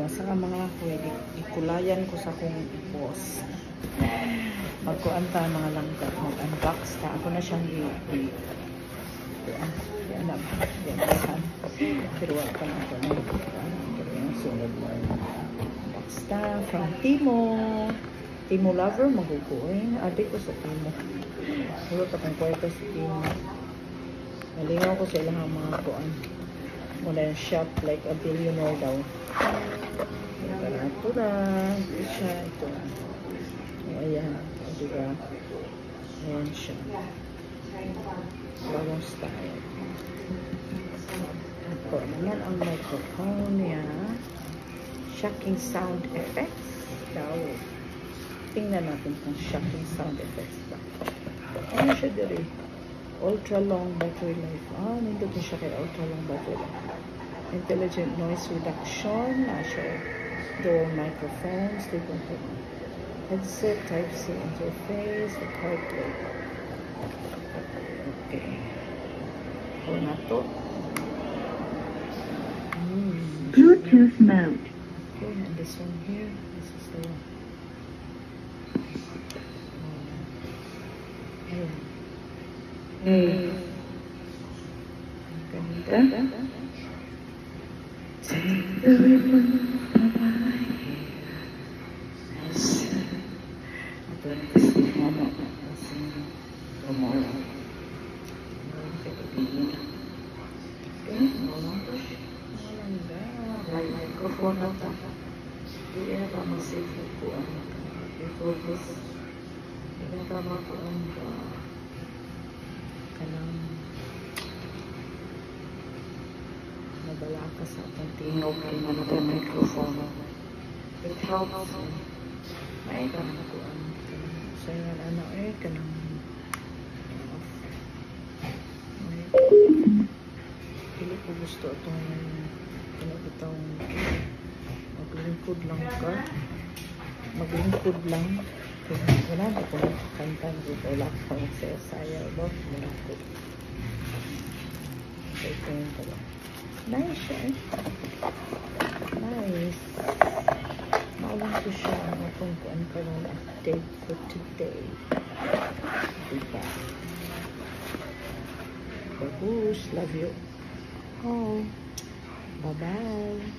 sa mga pwede ikulayan ko sa kong ipos. Magkuanta mga langkat, mag-unbox ta. Ako na siyang pero wala pa lang ako na pero yung sunod mo unbox ta from Timo Lover, maguguin. Adik ko sa Timo. Wala pa kong kwarta sa Timo. Nalingaw ko sa ilang mga kuan. Muna yung shop like a billionaire daw. Ito na. Ito siya. Ito na. Ayan. Diba? Ayan siya. Bagong style. Ito naman ang microphone niya. Shocking sound effects. Daw. Tingnan natin kung shocking sound effects ba. Ano siya diri? Ultra long battery life. Nandun ko siya kay ultra long battery life. Intelligent noise reduction. Siya. Dual microphones. Headset, Type-C interface. The card plate. Okay. Ito na to. Bluetooth mode. Okay, and this one here. This is the one. Ganda. Microphone na ito. Hindi na pa mag-save po ang i-focus. Hindi na pa mag-on ka kanang nabala ka sa atong tingog kay na natin microphone. It helps. May ka na po ang sa yan ano kanang hindi ko gusto itong itong maglingkod lang ka. Maglingkod lang. Wala na po kanta dito. Wala po saya ba? Malingkod. Okay, ito yung pala. Nice siya eh. Nice. Maalang ko siya kung kuan ka ng update for today. Diba? Bagus. Love you. Oh. Bye-bye.